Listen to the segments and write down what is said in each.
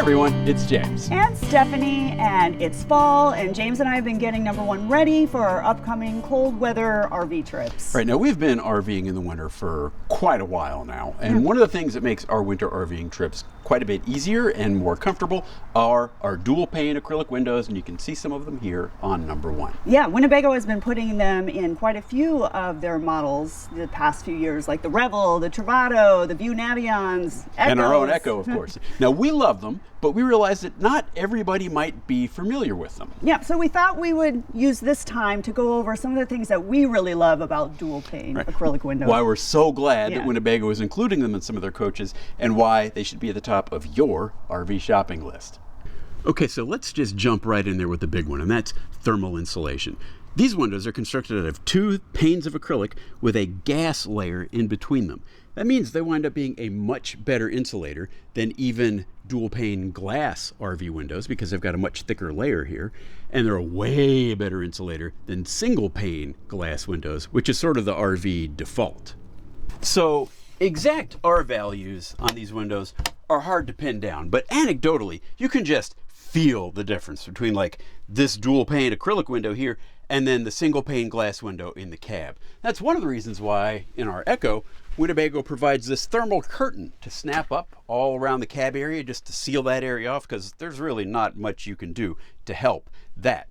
everyone, it's James. And Stephanie, and it's fall, and James and I have been getting #1 ready for our upcoming cold weather RV trips. Right, now we've been RVing in the winter for quite a while now, and one of the things that makes our winter RVing trips quite a bit easier and more comfortable are our dual pane acrylic windows, and you can see some of them here on #1. Yeah, Winnebago has been putting them in quite a few of their models the past few years, like the Revel, the Travato, the View Navions, Echoes. And our own Echo, of course. Now, we love them, but we realize that not everybody might be familiar with them. Yeah, so we thought we would use this time to go over some of the things that we really love about dual pane acrylic windows. Why we're so glad that Winnebago is including them in some of their coaches, and why they should be at the top of your RV shopping list. Okay, so let's just jump right in there with the big one, and that's thermal insulation. These windows are constructed out of 2 panes of acrylic with a gas layer in between them. That means they wind up being a much better insulator than even dual pane glass RV windows, because they've got a much thicker layer here, and they're a way better insulator than single pane glass windows, which is sort of the RV default. So exact R values on these windows are hard to pin down, but anecdotally you can just feel the difference between like this dual pane acrylic window here and then the single pane glass window in the cab. That's one of the reasons why in our Echo, Winnebago provides this thermal curtain to snap up all around the cab area just to seal that area off, because there's really not much you can do to help that.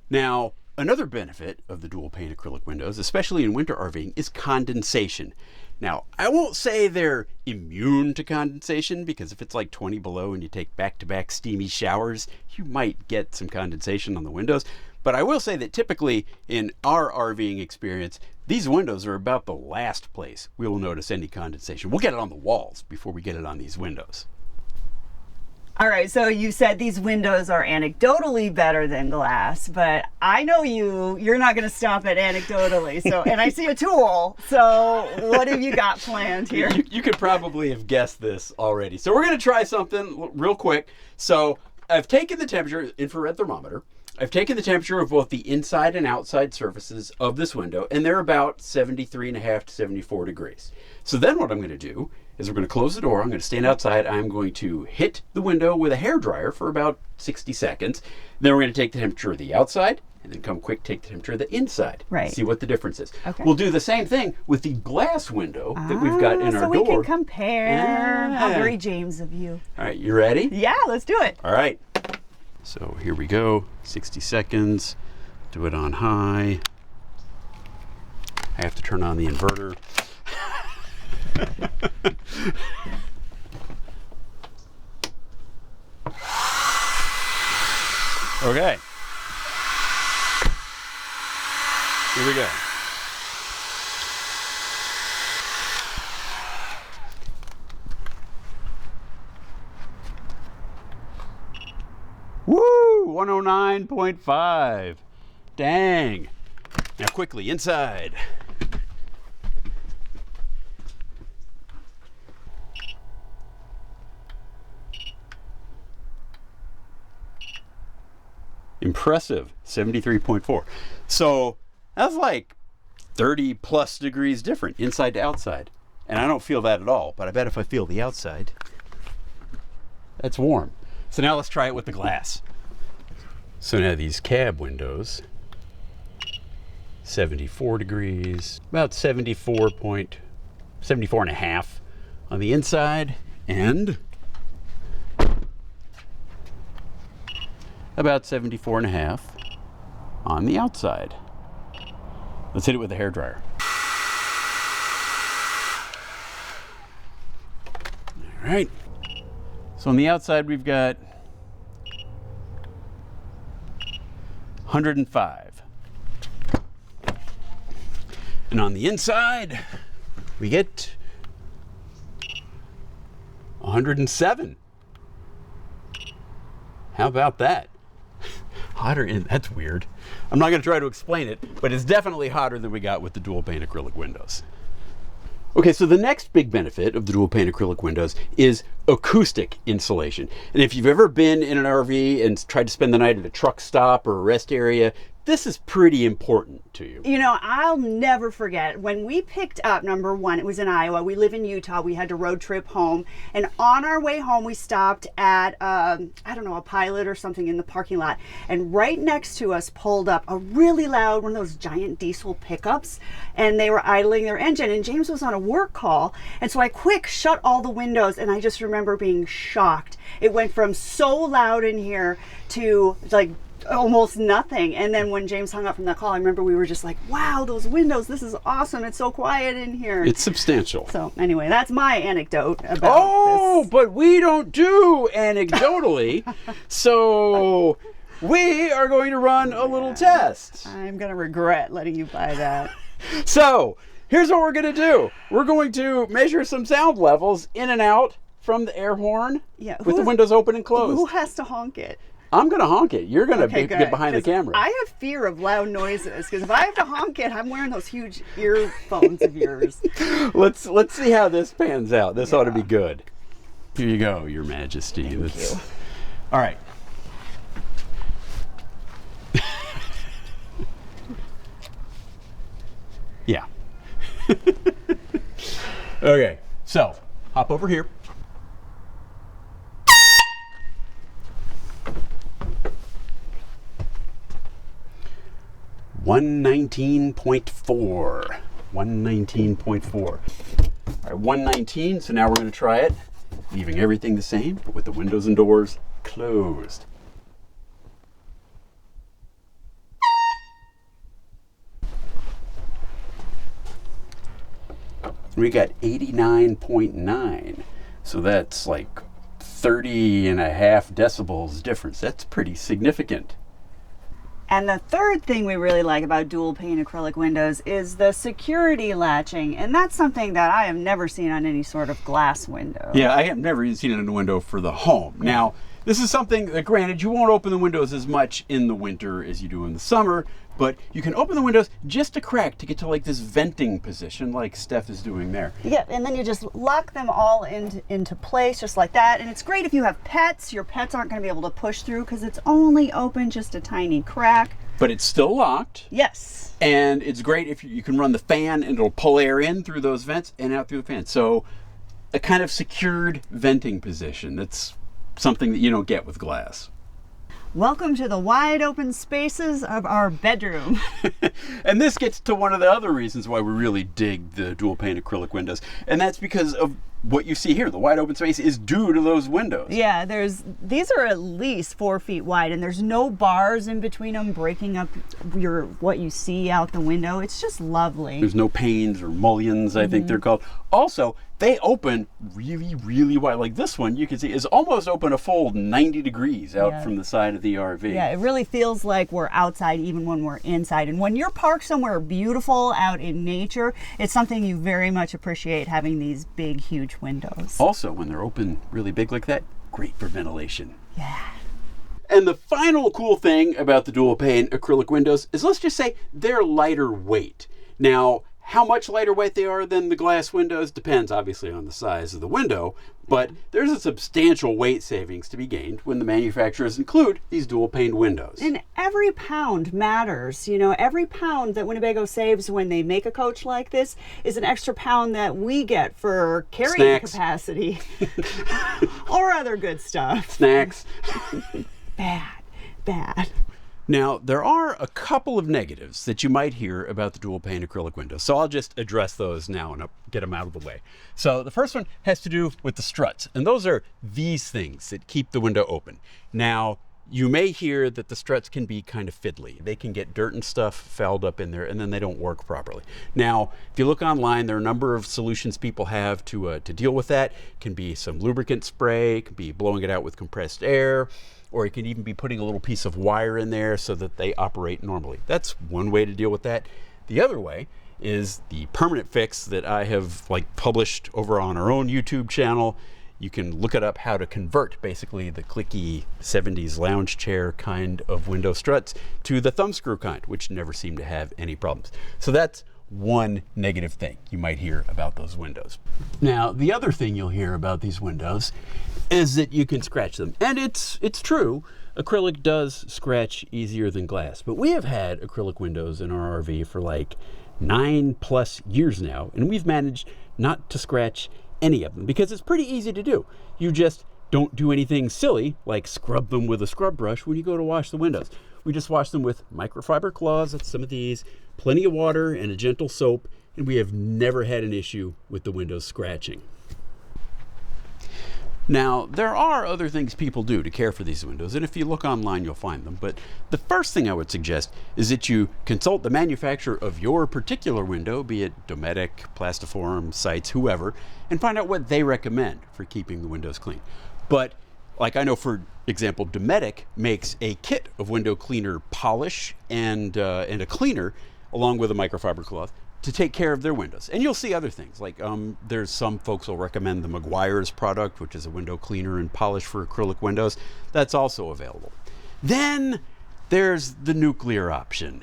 Now, another benefit of the dual pane acrylic windows, especially in winter RVing, is condensation. Now, I won't say they're immune to condensation, because if it's like 20 below and you take back-to-back steamy showers, you might get some condensation on the windows. But I will say that typically in our RVing experience, these windows are about the last place we will notice any condensation. We'll get it on the walls before we get it on these windows. All right, so you said these windows are anecdotally better than glass, but I know you're not going to stop at anecdotally. So, and I see a tool. So what have you got planned here? You could probably have guessed this already. So we're going to try something real quick. So I've taken the temperature, infrared thermometer. I've taken the temperature of both the inside and outside surfaces of this window, and they're about 73.5 to 74 degrees. So then what I'm going to do is we're going to close the door. I'm going to stand outside. I'm going to hit the window with a hairdryer for about 60 seconds. Then we're going to take the temperature of the outside, and then come quick, take the temperature of the inside. Right. See what the difference is. Okay. We'll do the same thing with the glass window that we've got in our door. So we can compare. How very James of you. All right, you ready? Yeah, let's do it. All right. So here we go, 60 seconds, do it on high. I have to turn on the inverter. Okay. Here we go. Woo! 109.5. Dang. Now quickly, inside. Impressive. 73.4. So that's like 30 plus degrees different inside to outside. And I don't feel that at all, but I bet if I feel the outside, that's warm. So now let's try it with the glass. So now these cab windows, 74 degrees, about 74 and a half on the inside, and about 74 and a half on the outside. Let's hit it with a hairdryer. All right. So on the outside, we've got 105. And on the inside, we get 107. How about that? Hotter in, that's weird. I'm not going to try to explain it, but it's definitely hotter than we got with the dual pane acrylic windows. Okay, so the next big benefit of the dual pane acrylic windows is acoustic insulation. And if you've ever been in an RV and tried to spend the night at a truck stop or a rest area, this is pretty important to you. You know, I'll never forget when we picked up number one. It was in Iowa. We live in Utah. We had to road trip home. And on our way home, we stopped at, I don't know, a Pilot or something in the parking lot. And right next to us pulled up a really loud, one of those giant diesel pickups. And they were idling their engine. And James was on a work call. And so I quick shut all the windows. And I just remember being shocked. It went from so loud in here to like almost nothing. And then when James hung up from that call, I remember we were just like, wow, those windows, this is awesome. It's so quiet in here. It's substantial. So anyway, that's my anecdote about this. But we don't do anecdotally. So we are going to run a little test. I'm going to regret letting you buy that. So here's what we're going to do. We're going to measure some sound levels in and out from the air horn with the windows open and closed. Who has to honk it? I'm going to honk it. You're going to get behind the camera. I have fear of loud noises because if I have to honk it, I'm wearing those huge earphones of yours. Let's see how this pans out. This ought to be good. Here you go, Your Majesty. Thank you. All right. Yeah. Okay, so hop over here. $119.4. 119.4. All right, 119. So now we're going to try it, leaving everything the same, but with the windows and doors closed. We got 89.9. So that's like 30.5 decibels difference. That's pretty significant. And the third thing we really like about dual pane acrylic windows is the security latching. And that's something that I have never seen on any sort of glass window. Yeah, I have never even seen it in a window for the home. Now, this is something that, granted, you won't open the windows as much in the winter as you do in the summer, but you can open the windows just a crack to get to like this venting position like Steph is doing there. Yeah, and then you just lock them all into place just like that. And it's great if you have pets. Your pets aren't going to be able to push through because it's only open just a tiny crack. But it's still locked. Yes. And it's great if you can run the fan and it'll pull air in through those vents and out through the fan. So a kind of secured venting position. That's something that you don't get with glass. Welcome to the wide open spaces of our bedroom. And this gets to one of the other reasons why we really dig the dual pane acrylic windows. And that's because of what you see here. The wide open space is due to those windows. Yeah, these are at least 4 feet wide and there's no bars in between them breaking up what you see out the window. It's just lovely. There's no panes or mullions, I think they're called. Also, they open really, really wide. Like this one, you can see, is almost open a full 90 degrees out from the side of the RV. Yeah, it really feels like we're outside even when we're inside. And when you're parked somewhere beautiful out in nature, it's something you very much appreciate, having these big, huge windows. Also, when they're open really big like that, great for ventilation. Yeah. And the final cool thing about the dual pane acrylic windows is, let's just say, they're lighter weight. Now, how much lighter weight they are than the glass windows depends obviously on the size of the window, but there's a substantial weight savings to be gained when the manufacturers include these dual pane windows. And every pound matters. You know, every pound that Winnebago saves when they make a coach like this is an extra pound that we get for carrying capacity or other good stuff. Snacks. Bad. Now, there are a couple of negatives that you might hear about the dual pane acrylic windows, so I'll just address those now and get them out of the way. So the first one has to do with the struts, and those are these things that keep the window open. Now, you may hear that the struts can be kind of fiddly. They can get dirt and stuff fouled up in there, and then they don't work properly. Now, if you look online, there are a number of solutions people have to deal with that. It can be some lubricant spray, it can be blowing it out with compressed air, or it can even be putting a little piece of wire in there so that they operate normally. That's one way to deal with that. The other way is the permanent fix that I have published over on our own YouTube channel. You can look it up, how to convert basically the clicky 70s lounge chair kind of window struts to the thumb screw kind, which never seem to have any problems. So that's one negative thing you might hear about those windows. Now, the other thing you'll hear about these windows is that you can scratch them. And it's true, acrylic does scratch easier than glass. But we have had acrylic windows in our RV for like 9+ years now, and we've managed not to scratch any of them because it's pretty easy to do. You just don't do anything silly like scrub them with a scrub brush when you go to wash the windows. We just wash them with microfiber cloths, that's some of these, plenty of water and a gentle soap, and we have never had an issue with the windows scratching. Now, there are other things people do to care for these windows, and if you look online, you'll find them. But the first thing I would suggest is that you consult the manufacturer of your particular window, be it Dometic, Plastiform, Sites, whoever, and find out what they recommend for keeping the windows clean. But, like I know, for example, Dometic makes a kit of window cleaner polish and a cleaner, along with a microfiber cloth, to take care of their windows. And you'll see other things, like there's some folks will recommend the Meguiar's product, which is a window cleaner and polish for acrylic windows. That's also available. Then there's the nuclear option.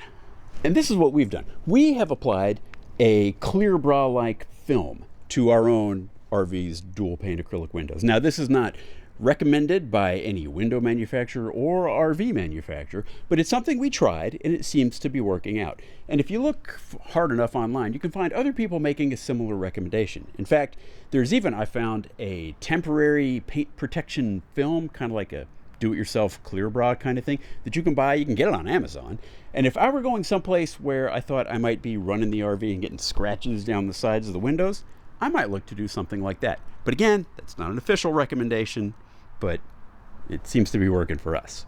And this is what we've done. We have applied a clear bra-like film to our own RV's dual pane acrylic windows. Now, this is not recommended by any window manufacturer or RV manufacturer, but it's something we tried and it seems to be working out. And if you look hard enough online, you can find other people making a similar recommendation. In fact, there's even, I found, a temporary paint protection film, kind of like a do-it-yourself clear bra kind of thing that you can buy. You can get it on Amazon. And if I were going someplace where I thought I might be running the RV and getting scratches down the sides of the windows, I might look to do something like that. But again, that's not an official recommendation, but it seems to be working for us.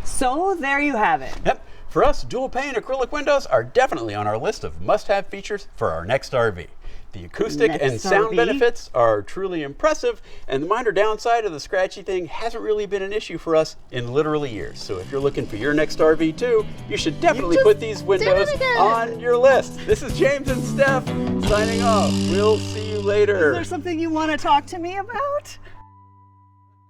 So there you have it. Yep. For us, dual pane acrylic windows are definitely on our list of must-have features for our next RV. The acoustic and sound benefits are truly impressive, and the minor downside of the scratchy thing hasn't really been an issue for us in literally years. So if you're looking for your next RV too, you should definitely put these windows on your list. This is James and Steph signing off. We'll see you later. Is there something you want to talk to me about?